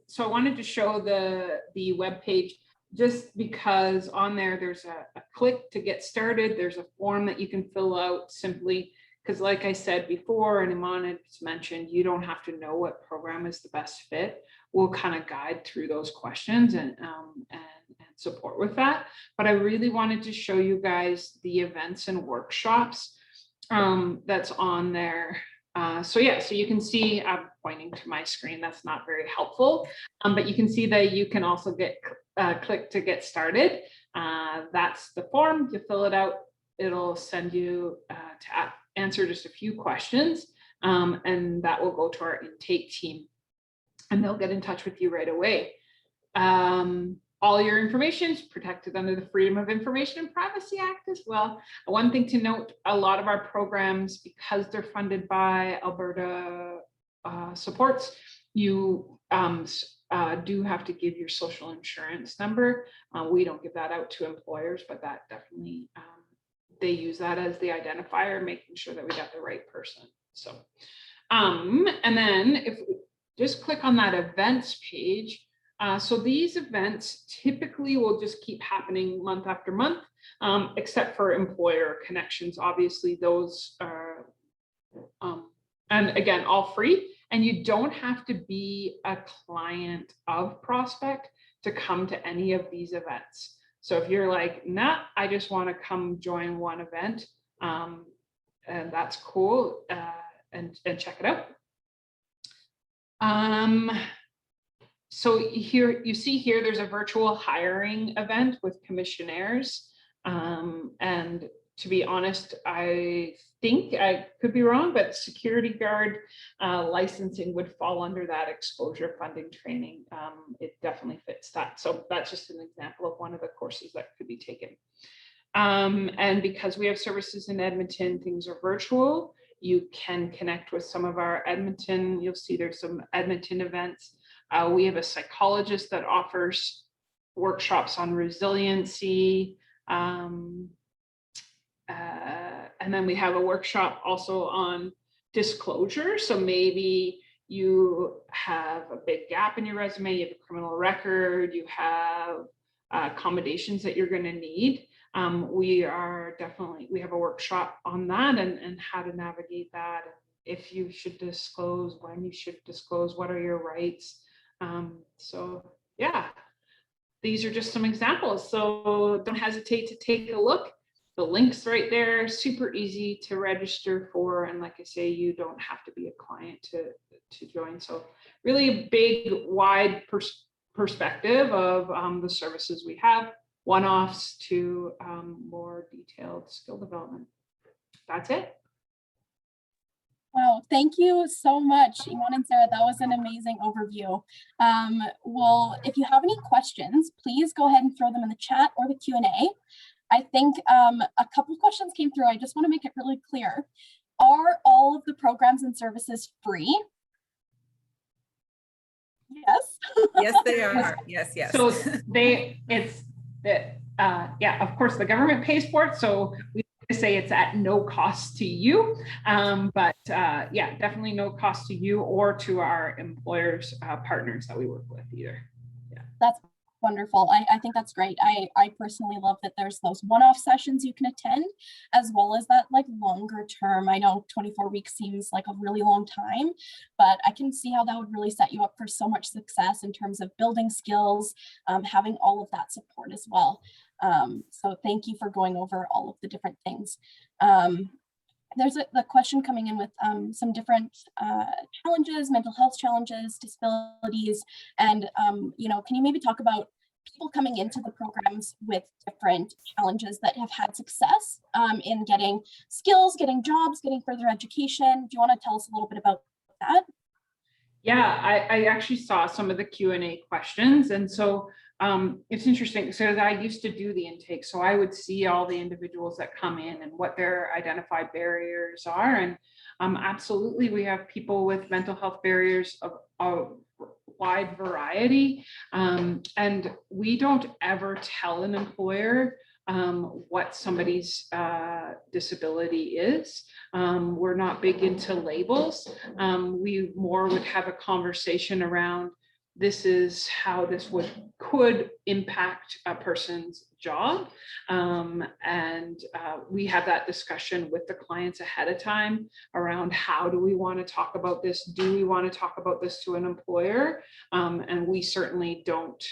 so I wanted to show the web page just because on there there's a click to get started. There's a form that you can fill out simply. Because like I said before, and Eman had mentioned, you don't have to know what program is the best fit. We'll kind of guide through those questions and support with that. But I really wanted to show you guys the events and workshops that's on there. So you can see, I'm pointing to my screen, that's not very helpful, but you can see that you can also get click to get started. That's the form, you fill it out, it'll send you to answer just a few questions, and that will go to our intake team and they'll get in touch with you right away. All your information is protected under the Freedom of Information and Privacy Act as well. One thing to note, a lot of our programs, because they're funded by Alberta supports, you do have to give your social insurance number. We don't give that out to employers, but that definitely, they use that as the identifier, making sure that we got the right person. So, and then if we just click on that events page, so these events typically will just keep happening month after month, except for employer connections. Obviously, those are, and again, all free. And you don't have to be a client of Prospect to come to any of these events. So if you're like, nah, I just want to come join one event, and that's cool, and check it out. So here, you see here, there's a virtual hiring event with commissionaires. And to be honest, I think, I could be wrong, but security guard licensing would fall under that exposure funding training. It definitely fits that. So that's just an example of one of the courses that could be taken. And because we have services in Edmonton, things are virtual. You can connect with some of our Edmonton, you'll see there's some Edmonton events. We have a psychologist that offers workshops on resiliency. And then we have a workshop also on disclosure. So maybe you have a big gap in your resume, you have a criminal record, you have accommodations that you're going to need. We have a workshop on that and how to navigate that. If you should disclose, when you should disclose, what are your rights? So yeah, these are just some examples. So don't hesitate to take a look. The link's right there, super easy to register for. And like I say, you don't have to be a client to join. So really a big, wide perspective of the services we have, one-offs to more detailed skill development. That's it. Wow, thank you so much, Eman and Sarah. That was an amazing overview. Well, if you have any questions, please go ahead and throw them in the chat or the Q&A. I think a couple of questions came through. I just want to make it really clear. Are all of the programs and services free? Yes. Yes, they are. Yes, yes. So yeah, of course, the government pays for it. So we say it's at no cost to you. Yeah, definitely no cost to you or to our employers, partners that we work with either. Yeah. That's wonderful. I think that's great. I personally love that there's those one-off sessions you can attend, as well as that like longer term. I know 24 weeks seems like a really long time, but I can see how that would really set you up for so much success in terms of building skills, having all of that support as well. So thank you for going over all of the different things. There's the question coming in with some different challenges, mental health challenges, disabilities, and can you maybe talk about people coming into the programs with different challenges that have had success in getting skills, getting jobs, getting further education? Do you want to tell us a little bit about that? Yeah, I actually saw some of the Q&A questions. And so it's interesting. So I used to do the intake. So I would see all the individuals that come in and what their identified barriers are. And absolutely, we have people with mental health barriers of a wide variety. And we don't ever tell an employer what somebody's disability is. We're not big into labels. We more would have a conversation around this is how this could impact a person's job. And we have that discussion with the clients ahead of time around how do we want to talk about this? Do we want to talk about this to an employer? And we certainly don't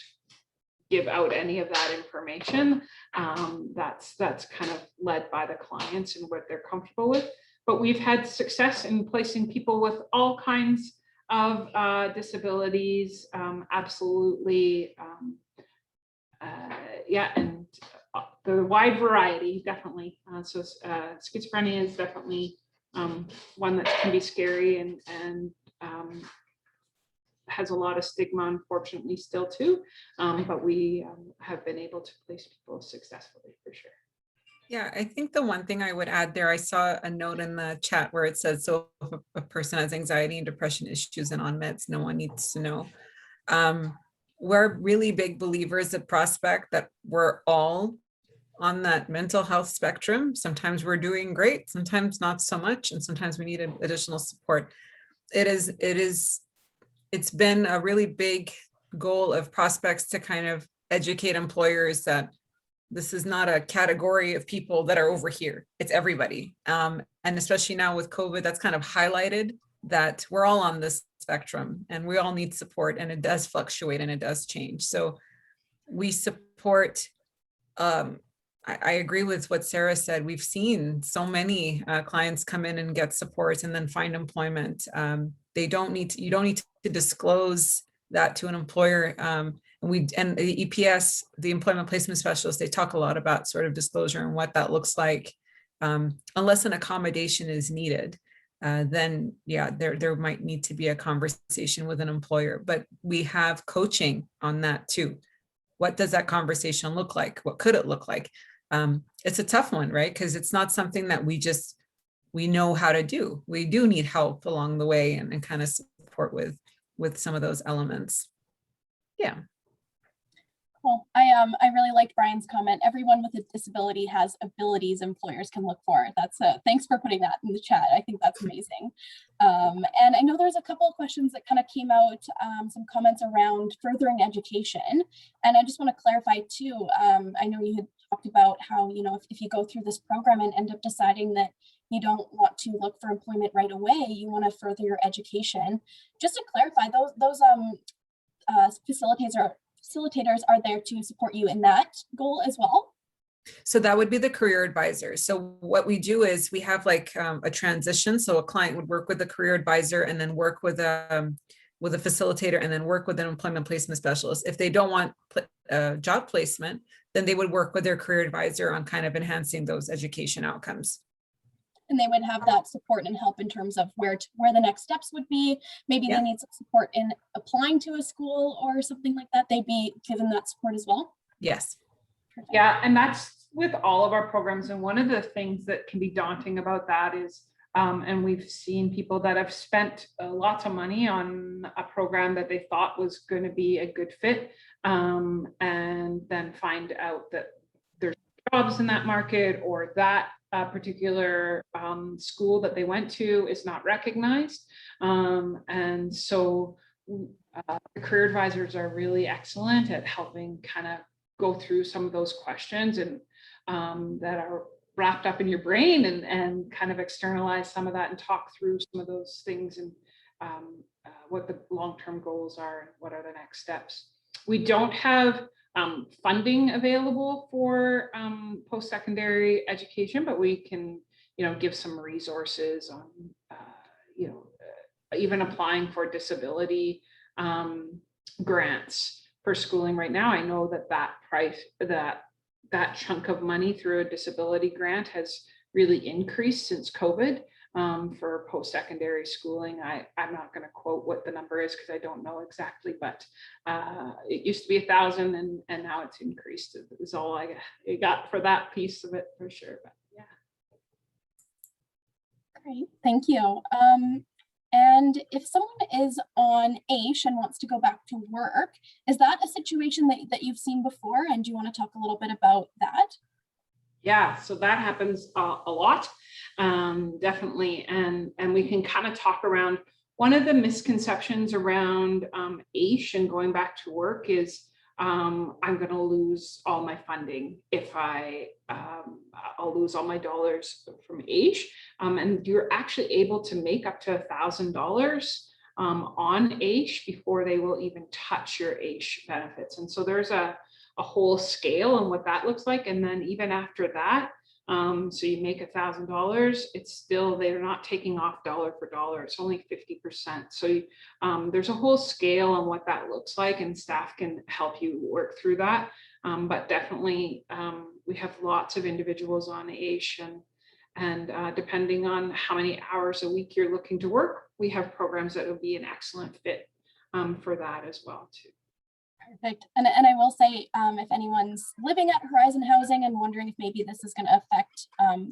give out any of that information. That's kind of led by the clients and what they're comfortable with. But we've had success in placing people with all kinds of disabilities, absolutely. Yeah, and the wide variety, definitely. So schizophrenia is definitely one that can be scary and has a lot of stigma, unfortunately, still too. But we have been able to place people successfully, for sure. Yeah, I think the one thing I would add there, I saw a note in the chat where it says, so if a person has anxiety and depression issues and on meds, no one needs to know. We're really big believers at Prospect that we're all on that mental health spectrum. Sometimes we're doing great, sometimes not so much, and sometimes we need additional support. It's been a really big goal of Prospects to kind of educate employers that this is not a category of people that are over here. It's everybody. And especially now with COVID, that's kind of highlighted that we're all on this spectrum and we all need support, and it does fluctuate and it does change. So we support, I agree with what Sarah said. We've seen so many clients come in and get support and then find employment. You don't need to disclose that to an employer. And the EPS, the employment placement specialist, they talk a lot about sort of disclosure and what that looks like. Unless an accommodation is needed, then yeah, there might need to be a conversation with an employer, but we have coaching on that too. What does that conversation look like? What could it look like? It's a tough one, right? Because it's not something that we know how to do. We do need help along the way and kind of support with some of those elements. Yeah. Cool. I really liked Brian's comment. Everyone with a disability has abilities employers can look for. That's thanks for putting that in the chat. I think that's amazing. And I know there's a couple of questions that kind of came out, some comments around furthering education. And I just want to clarify too. I know you had talked about how, if you go through this program and end up deciding that you don't want to look for employment right away, you want to further your education. Just to clarify, those facilitators are there to support you in that goal as well? So that would be the career advisor. So what we do is we have like a transition. So a client would work with a career advisor and then work with a facilitator and then work with an employment placement specialist. If they don't want job placement, then they would work with their career advisor on kind of enhancing those education outcomes. And they would have that support and help in terms of where the next steps would be. Maybe they need some support in applying to a school or something like that. They'd be given that support as well. Yes. Perfect. Yeah, and that's with all of our programs. And one of the things that can be daunting about that is, and we've seen people that have spent lots of money on a program that they thought was going to be a good fit, and then find out that there's jobs in that market, or that particular school that they went to is not recognized. And so the career advisors are really excellent at helping kind of go through some of those questions and that are wrapped up in your brain, and kind of externalize some of that and talk through some of those things and what the long-term goals are and what are the next steps. We don't have funding available for post-secondary education, but we can, give some resources on, even applying for disability grants for schooling right now. I know that chunk of money through a disability grant has really increased since COVID for post-secondary schooling. I'm not going to quote what the number is because I don't know exactly, but it used to be 1,000 and now it's increased. Is all I got for that piece of it for sure. But yeah. Great, thank you. And if someone is on AISH and wants to go back to work, is that a situation that you've seen before? And do you want to talk a little bit about that? Yeah, so that happens a lot, definitely. And we can kind of talk around one of the misconceptions around AISH and going back to work is I'm going to lose all my funding if I'll lose all my dollars from AISH. And you're actually able to make up to $1,000 on AISH before they will even touch your AISH benefits. And so there's a whole scale and what that looks like. And then even after that, so you make $1,000, it's still, they're not taking off dollar for dollar. It's only 50%. So there's a whole scale on what that looks like, and staff can help you work through that. But definitely we have lots of individuals on AISH, and depending on how many hours a week you're looking to work, we have programs that will be an excellent fit for that as well too. Perfect. And I will say, if anyone's living at Horizon Housing and wondering if maybe this is going to affect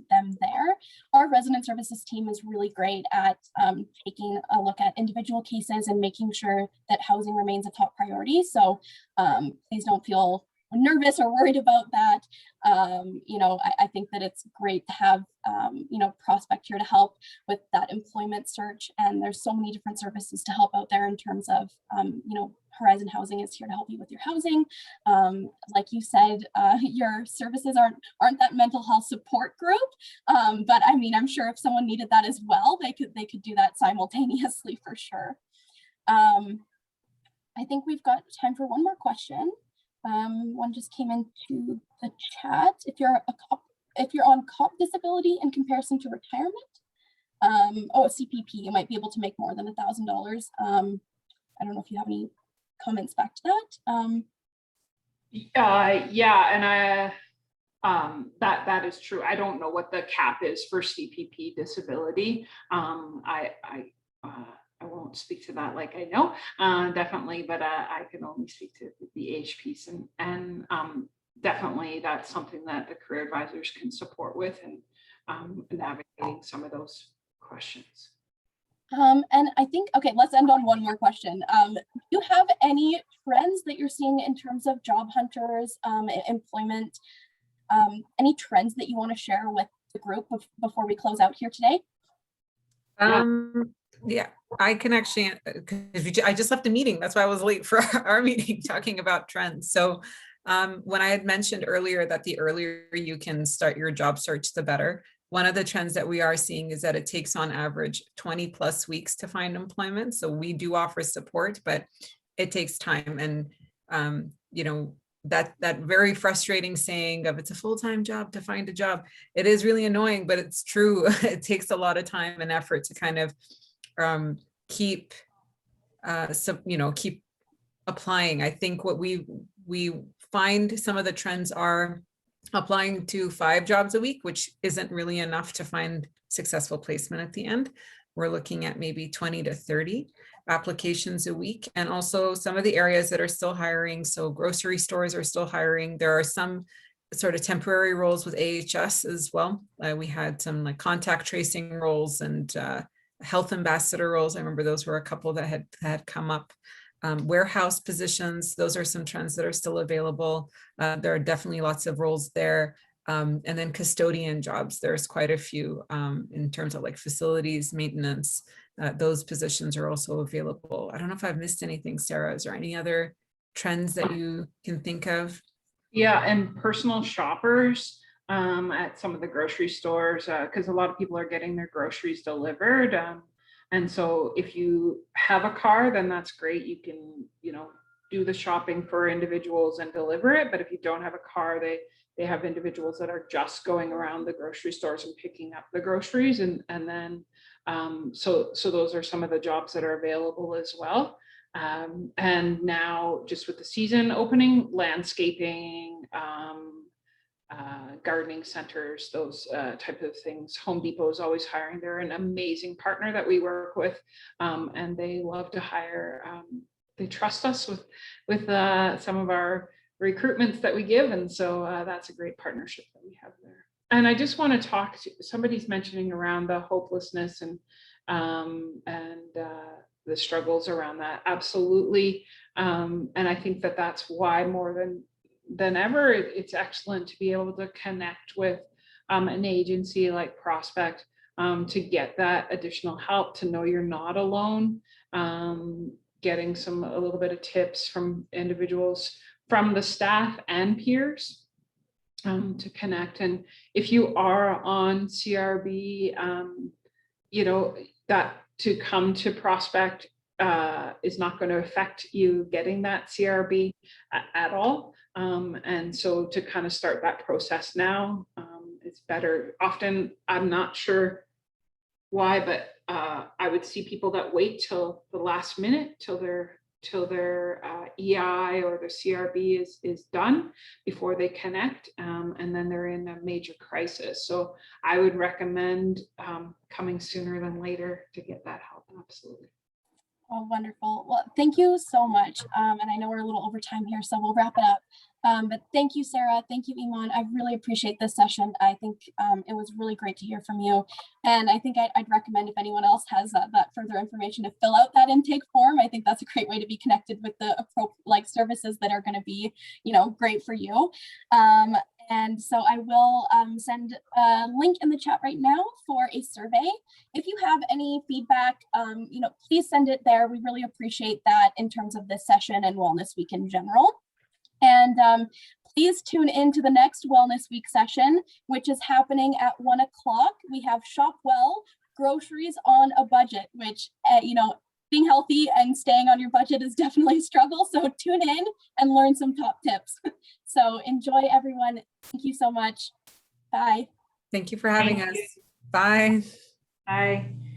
them there, our resident services team is really great at taking a look at individual cases and making sure that housing remains a top priority. So please don't feel nervous or worried about that. I think that it's great to have, Prospect here to help with that employment search. And there's so many different services to help out there in terms of, Horizon Housing is here to help you with your housing. Like you said, your services aren't that mental health support group, but I mean, I'm sure if someone needed that as well, they could do that simultaneously for sure. I think we've got time for one more question. One just came into the chat. If you're on COP disability in comparison to retirement, CPP, you might be able to make more than $1,000. I don't know if you have any comments back to that. Yeah, and that is true. I don't know what the cap is for CPP disability. I won't speak to that like I know, definitely, but I can only speak to the age piece, and definitely that's something that the career advisors can support with, and navigating some of those questions. And I think, okay, let's end on one more question. Do you have any trends that you're seeing in terms of job hunters, employment, any trends that you want to share with the group before we close out here today? Yeah, I can actually, I just left a meeting. That's why I was late for our meeting talking about trends. So when I had mentioned earlier that the earlier you can start your job search, the better. One of the trends that we are seeing is that it takes on average 20+ weeks to find employment. So we do offer support, but it takes time. And, that very frustrating saying of it's a full-time job to find a job, it is really annoying, but it's true. It takes a lot of time and effort to kind of keep applying. I think what we find some of the trends are applying to 5 jobs a week, which isn't really enough to find successful placement at the end. We're looking at maybe 20 to 30 applications a week. And also some of the areas that are still hiring. So grocery stores are still hiring. There are some sort of temporary roles with AHS as well. We had some like contact tracing roles and health ambassador roles. I remember those were a couple that had come up. Warehouse positions, those are some trends that are still available. There are definitely lots of roles there. And then custodian jobs, there's quite a few in terms of like facilities maintenance. Those positions are also available. I don't know if I've missed anything, Sarah. Is there any other trends that you can think of? Yeah, and personal shoppers at some of the grocery stores, because a lot of people are getting their groceries delivered. And so if you have a car, then that's great. You can, do the shopping for individuals and deliver it. But if you don't have a car, they have individuals that are just going around the grocery stores and picking up the groceries. And then, so those are some of the jobs that are available as well. And now just with the season opening, landscaping, gardening centers, those type of things. Home Depot is always hiring. They're an amazing partner that we work with, and they love to hire. They trust us with some of our recruitments that we give, and so that's a great partnership that we have there. And I just want to talk to somebody's mentioning around the hopelessness and the struggles around that. Absolutely, and I think that that's why more than ever, it's excellent to be able to connect with an agency like Prospect to get that additional help, to know you're not alone, getting a little bit of tips from individuals, from the staff and peers to connect. And if you are on CRB, that to come to Prospect is not going to affect you getting that CRB at all. And so to kind of start that process now, it's better. Often, I'm not sure why, but I would see people that wait till the last minute, till their EI or their CRB is done before they connect, and then they're in a major crisis. So I would recommend coming sooner than later to get that help. Absolutely. Oh, wonderful. Well, thank you so much. And I know we're a little over time here, so we'll wrap it up. But thank you, Sarah. Thank you, Eman. I really appreciate this session. I think it was really great to hear from you. And I think I'd recommend, if anyone else has that further information, to fill out that intake form. I think that's a great way to be connected with the services that are going to be, great for you. And so I will send a link in the chat right now for a survey. If you have any feedback, please send it there. We really appreciate that in terms of this session and Wellness Week in general. And please tune in to the next Wellness Week session, which is happening at 1 o'clock. We have Shop Well, Groceries on a Budget, which, being healthy and staying on your budget is definitely a struggle. So tune in and learn some top tips. So enjoy, everyone. Thank you so much. Bye. Thank you for having us. Bye. Bye.